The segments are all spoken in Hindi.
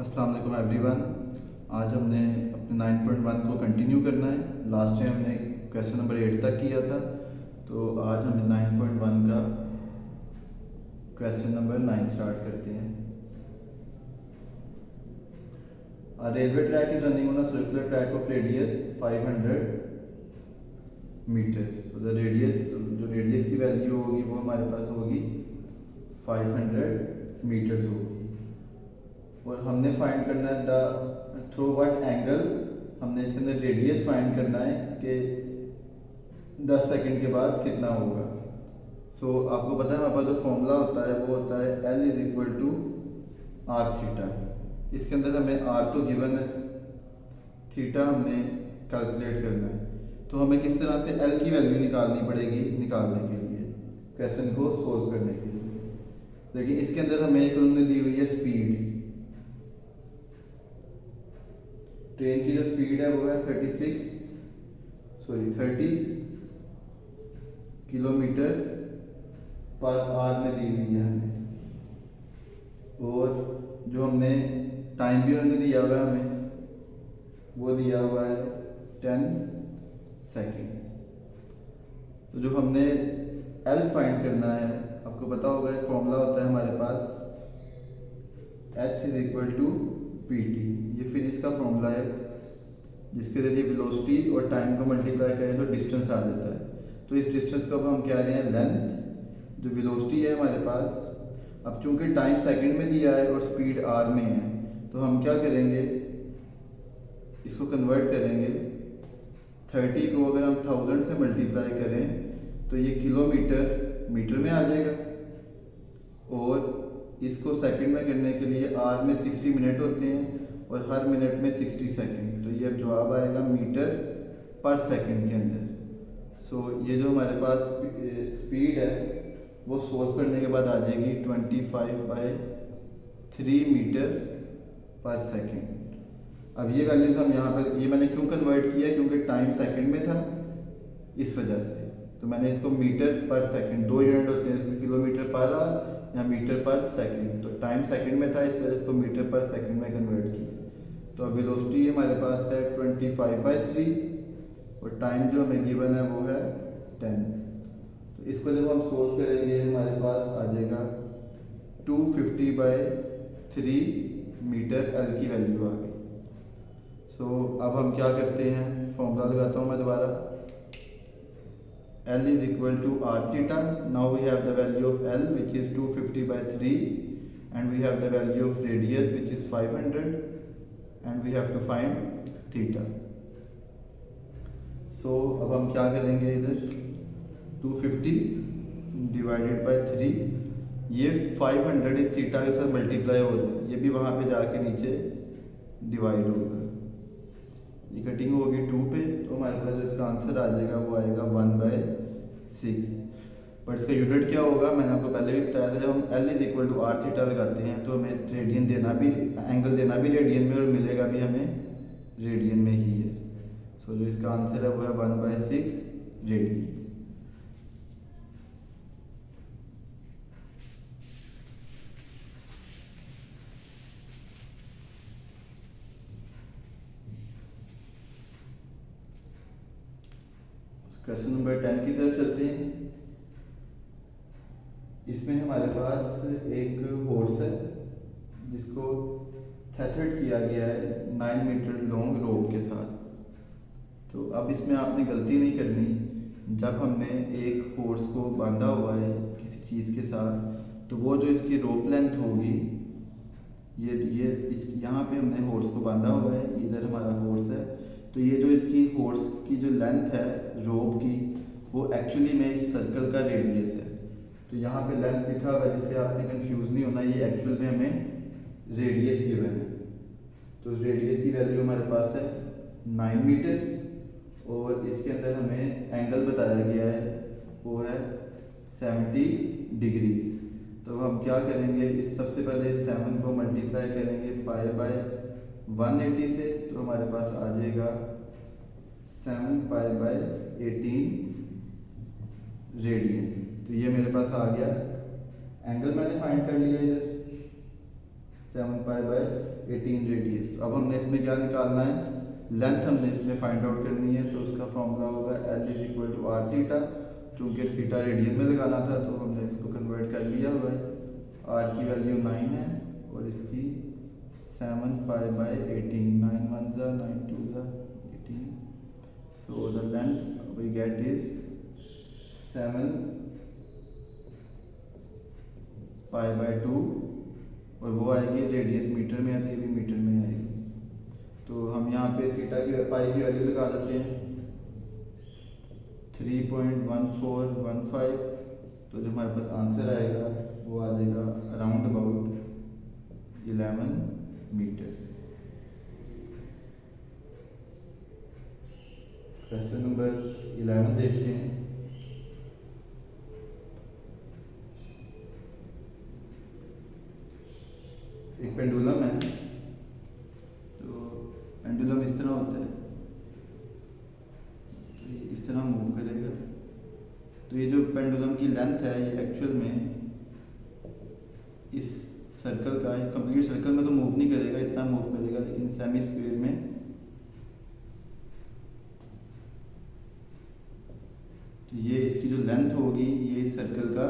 अस्सलाम वालेकुम एवरीवन। आज हमने अपने 9.1 को कंटिन्यू करना है। लास्ट टाइम हमने क्वेश्चन नंबर 8 तक किया था, तो आज हम 9.1 का क्वेश्चन नंबर 9 स्टार्ट करते हैं। Railway track is running on a circular track of radius 500 metre. तो द रेडियस, जो रेडियस की वैल्यू होगी वो हमारे पास होगी 500 मीटर्स होगी, और हमने फाइंड करना है द थ्रू व्हाट एंगल। हमने इसके अंदर रेडियस फाइंड करना है कि 10 सेकंड के बाद कितना होगा। सो आपको पता है हमारे पास जो फॉर्मूला होता है वो होता है L is equal to R theta. इसके अंदर हमें आर तो गिवन है, थीटा हमने कैलकुलेट करना है। तो हमें किस तरह से L की वैल्यू निकालनी पड़ेगी निकालने के लिए, क्वेश्चन को सोल्व करने के लिए। देखिए इसके अंदर हमें एक उन्होंने दी हुई है स्पीड। ट्रेन की जो स्पीड है वो है 30 किलोमीटर पर आवर में दी हुई है हमें, और जो हमने टाइम भी उन्होंने दिया हुआ है हमें, वो दिया हुआ है 10 सेकेंड। तो जो हमने L फाइंड करना है, आपको पता होगा फॉर्मूला होता है हमारे पास S is equal to VT। ये फिजिक्स का फॉर्मूला है जिसके जरिए वेलोसिटी और टाइम को मल्टीप्लाई करें तो डिस्टेंस आ जाता है। तो इस डिस्टेंस को अब हम कह रहे हैं लेंथ। जो वेलोसिटी है हमारे पास, अब चूंकि टाइम सेकंड में दिया है और स्पीड आर में है, तो हम क्या करेंगे, इसको कन्वर्ट करेंगे। 30 को अगर हम 1000 से मल्टीप्लाई करें तो ये किलोमीटर मीटर में आ जाएगा, और इसको सेकंड में करने के लिए आर में 60 मिनट होते हैं और हर मिनट में 60 सेकंड। तो ये जवाब आएगा मीटर पर सेकंड के अंदर। सो ये जो हमारे पास स्पीड है वो सोल्व करने के बाद आ जाएगी 25/3 मीटर पर सेकंड। अब ये वैल्यूज हम यहाँ पर, ये मैंने क्यों कन्वर्ट किया, क्योंकि टाइम सेकंड में था इस वजह से। तो मैंने इसको मीटर पर सेकंड, दो यूनिट होते हैं, किलोमीटर पर आवर या मीटर पर सेकंड। तो टाइम सेकंड में था इस वजह से इसको मीटर पर सेकंड में कन्वर्ट किया। तो अब वेलोसिटी हमारे पास है 25/3 और टाइम जो हमें गिवन है वो है 10। तो इसको जब हम सोल्व करेंगे हमारे पास आ जाएगा 250/3 मीटर L की वैल्यू आ गई। सो अब हम क्या करते हैं, फॉर्मूला लगाता हूँ मैं दोबारा। L is equal to r theta. Now we have the value of L which is 250/3 and we have the value of radius which is 500 and we have to find theta. So अब हम क्या करेंगे, इधर 250 डिवाइडेड बाय 3, ये 500 इस थीटा के साथ मल्टीप्लाई हो जाए, ये भी वहाँ पे जाके नीचे डिवाइड होगा। ये कटिंग होगी 2 पे, तो हमारे पास जो इसका आंसर आ जाएगा वो आएगा 1/6। बट इसका यूनिट क्या होगा, मैंने आपको पहले भी बताया था, जब हम L is equal to R theta लगाते हैं तो हमें रेडियन देना भी, एंगल देना भी रेडियन में और मिलेगा भी हमें रेडियन में ही है। सो जो इसका आंसर है वो है 1/6 रेडियन। क्वेश्चन नंबर 10 की तरफ चलते हैं। इसमें हमारे पास एक हॉर्स है जिसको थेथर्ड किया गया है 9 मीटर लॉन्ग रोप के साथ। तो अब इसमें आपने गलती नहीं करनी, जब हमने एक हॉर्स को बांधा हुआ है किसी चीज़ के साथ, तो वो जो इसकी रोप लेंथ होगी, ये इस यहाँ पे हमने हॉर्स को बांधा हुआ है, इधर हमारा हॉर्स है, तो ये जो इसकी हॉर्स की जो लेंथ है रोप की, वो एक्चुअली में इस सर्कल का रेडियस है। तो यहाँ पे लेंथ लिखा हुआ है, जिससे आपने कंफ्यूज नहीं होना, ये एक्चुअल में हमें रेडियस गिवन है। तो रेडियस की वैल्यू हमारे पास है 9 मीटर, और इसके अंदर हमें एंगल बताया गया है वो है 70 डिग्रीज। तो हम क्या करेंगे, इस सबसे पहले 7 को मल्टीप्लाई करेंगे π/180 से, तो हमारे पास आ जाएगा 7π/18 रेडियन। तो ये मेरे पास आ गया, एंगल मैंने फाइंड कर लिया इधर 7π/18 रेडियस। तो अब हमने इसमें क्या निकालना है, लेंथ हमने इसमें फाइंड आउट करनी है। तो उसका फॉर्मूला होगा L = r थीटा। चूँकि थीटा रेडियन में लगाना था तो हमने इसको कन्वर्ट कर लिया हुआ है। r की वैल्यू 9 है और इसकी 7π/18, 9 1 9 2 18। So the length we get is 7π/2 और वो आएगी रेडियस मीटर में आती है, भी मीटर में आएगी। तो हम यहाँ पे थीटा की पाई की वैल्यू लगा देते हैं 3.1415। तो जो हमारे पास आंसर आएगा वो आ जाएगा around about 11 metre. Question number 11 देखते हैं। एक पेंडुलम है। तो पेंडुलम इस तरह होता है, तो ये इस तरह मूव करेगा। तो ये जो पेंडुलम की लेंथ है ये एक्चुअल में इस सर्कल का, कंप्लीट सर्कल में तो मूव नहीं करेगा, इतना मूव करेगा, लेकिन सेमी स्क्वायर में तो ये इसकी जो लेंथ होगी ये इस सर्कल का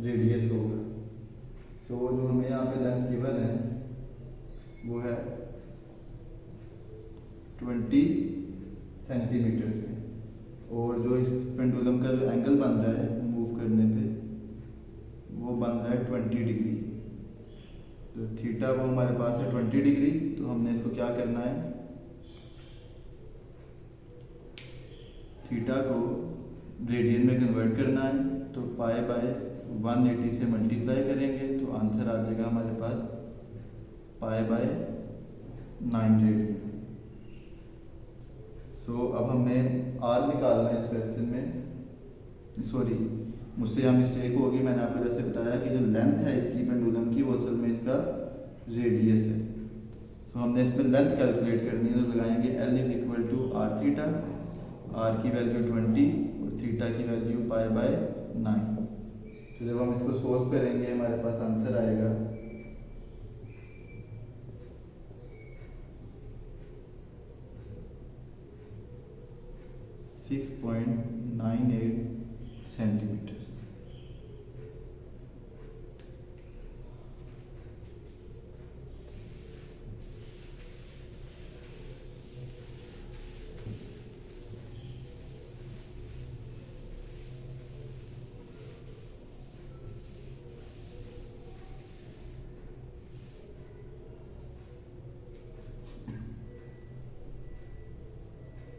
रेडियस होगा। सो जो हमें यहाँ पे लेंथ गिवन है वो है 20 सेंटीमीटर में, और जो इस पेंडुलम का जो एंगल बन रहा है मूव करने पे वो बन रहा है 20 डिग्री। तो थीटा वो हमारे पास है 20 डिग्री। तो हमने इसको क्या करना है, थीटा को रेडियन में कन्वर्ट करना है। तो π/180 से मल्टीप्लाई करेंगे तो आंसर आ जाएगा हमारे पास π/9 रेडियन। सो अब हमें r निकालना है इस क्वेश्चन में। सॉरी, मुझसे यहाँ मिस्टेक होगी। मैंने आपको जैसे बताया कि जो लेंथ है इसकी पेंडुलम की वो असल में इसका रेडियस है। सो हमने इसमें लेंथ कैलकुलेट करनी है। तो लगाएंगे L = r थीटा, r की वैल्यू 20 और थीटा की वैल्यू π/9। तो जब हम इसको सोल्व करेंगे हमारे पास आंसर आएगा 6.98 सेंटीमीटर।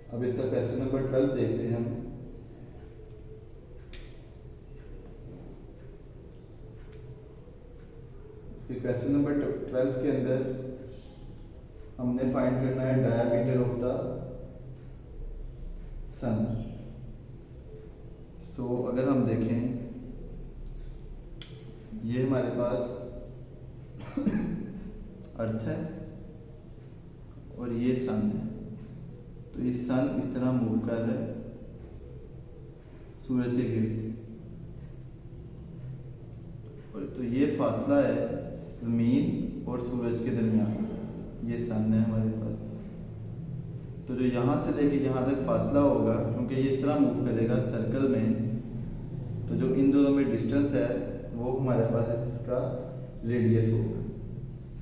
अब इसका क्वेश्चन नंबर 12 देखते हैं हम। इसके क्वेश्चन नंबर 12 के अंदर हमने फाइंड करना है डायमीटर ऑफ द सन। सो अगर हम देखें ये हमारे पास अर्थ है और ये सन है। तो ये सन इस तरह मूव कर रहा है सूरज के गिर्द, और तो ये फासला है ज़मीन और सूरज के दरमियान, ये सन है हमारे पास। तो जो यहाँ से लेके यहाँ तक फासला होगा, क्योंकि ये इस तरह मूव करेगा सर्कल में, तो जो इन दोनों में डिस्टेंस है वो हमारे पास इसका रेडियस होगा।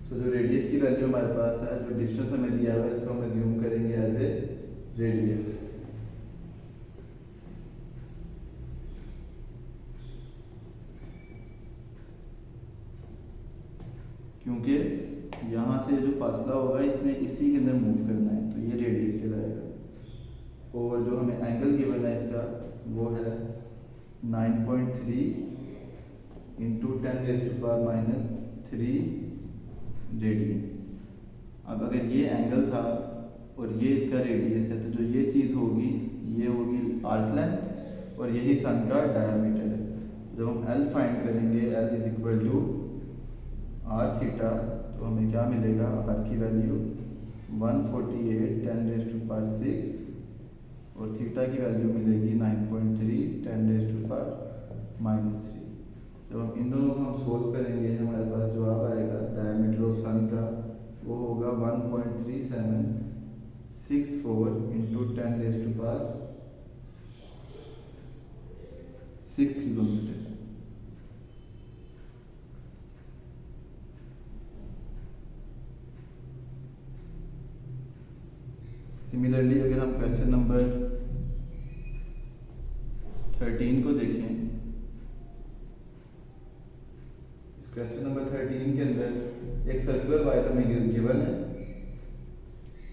तो जो रेडियस की वैल्यू हमारे पास है, जो डिस्टेंस हमें दिया हुआ है, इसको हम अज्यूम करेंगे एज ए रेडियस। क्योंकि यहाँ से जो फासला होगा इसमें इसी के अंदर मूव करना है, तो ये रेडियस कहलाएगा। और जो हमें एंगल गिवन है इसका वो है 9.3 × 10⁻³ रेडियन। अब अगर ये एंगल था और ये इसका रेडियस है, तो जो ये चीज़ होगी ये होगी आर्क लेंथ और यही सन का डायमीटर है। जब हम L फाइंड करेंगे L = r थीटा, तो हमें क्या मिलेगा, r की वैल्यू 148 10⁻⁶ और थीटा की वैल्यू मिलेगी 9.3 10⁻⁻³ जब हम इन दोनों को हम सोल्व करेंगे हमारे पास जवाब आएगा डायमीटर ऑफ सन का वो होगा 1.3764 इंटू 10⁶ किलोमीटर। सिमिलरली अगर हम क्वेश्चन नंबर 13 को देखें, क्वेश्चन नंबर 13 के अंदर एक सर्कुलर वायर हमें गिवन है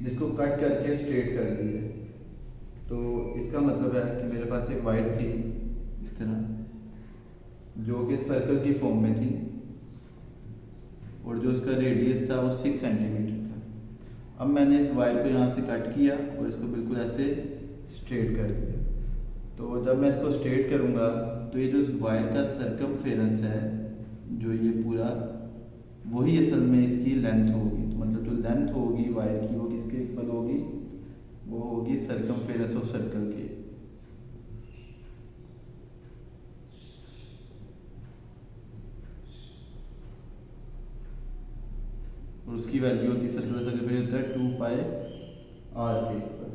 जिसको कट करके स्ट्रेट कर दिया है। तो इसका मतलब है कि मेरे पास एक वायर थी इस तरह जो कि सर्कल की फॉर्म में थी और जो उसका रेडियस था वो 6 सेंटीमीटर था। अब मैंने इस वायर को यहाँ से कट किया और इसको बिल्कुल ऐसे स्ट्रेट कर दिया। तो जब मैं इसको स्ट्रेट करूँगा तो ये जो वायर का सर्कमफेरेंस है जो ये पूरा वही असल में इसकी लेंथ होगी। तो मतलब जो लेंथ होगी वायर की वो किसके इक्वल होगी, वो होगी सर्कमफेरेंस ऑफ सर्कल के। और उसकी वैल्यू होती है सर्कल होता है 2 पाई r के इक्वल।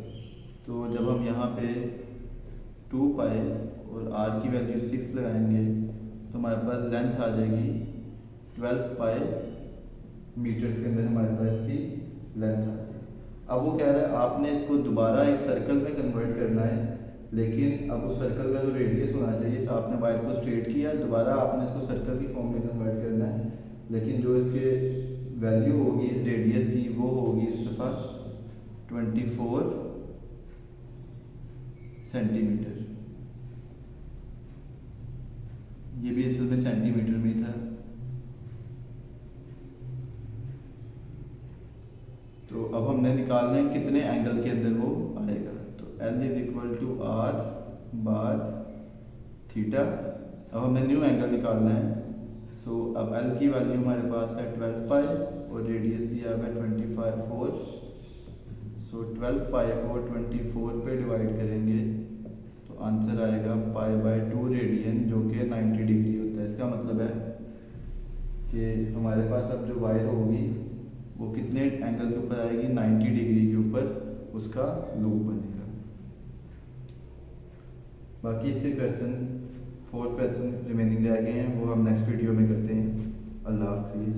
तो जब हम यहाँ पे 2 पाई और r की वैल्यू 6 लगाएंगे तो हमारे पास लेंथ आ जाएगी 12 पाई मीटर्स के अंदर हमारे पास इसकी लेंथ आ जाएगी। अब वो कह रहा है आपने इसको दोबारा एक सर्कल में कन्वर्ट करना है, लेकिन अब उस सर्कल का जो रेडियस होना चाहिए, तो आपने वायर को स्ट्रेट किया, दोबारा आपने इसको सर्कल की फॉर्म में कन्वर्ट करना है, लेकिन जो इसके वैल्यू होगी रेडियस की वो होगी इस दफ़ा 24 सेंटीमीटर। ये भी असल में सेंटीमीटर में था। तो अब हमने निकालना है कितने एंगल के अंदर वो आएगा। तो L is equal to R bar theta. अब हमने न्यू एंगल निकालना है। सो अब L की वैल्यू हमारे पास है 12 पाई और रेडियस दिया हुआ है 24। सो 12 पाई को 24 पे डिवाइड करेंगे तो आंसर आएगा पाई/2 रेडियन जो कि 90 डिग्री होता है। इसका मतलब है कि हमारे पास अब जो वायर होगी वो कितने एंगल के ऊपर आएगी, 90 डिग्री के ऊपर उसका लूप बनेगा। बाकी इसके क्वेश्चन 4 क्वेश्चन रिमेनिंग रह गए हैं, वो हम नेक्स्ट वीडियो में करते हैं। अल्लाह हाफिज़।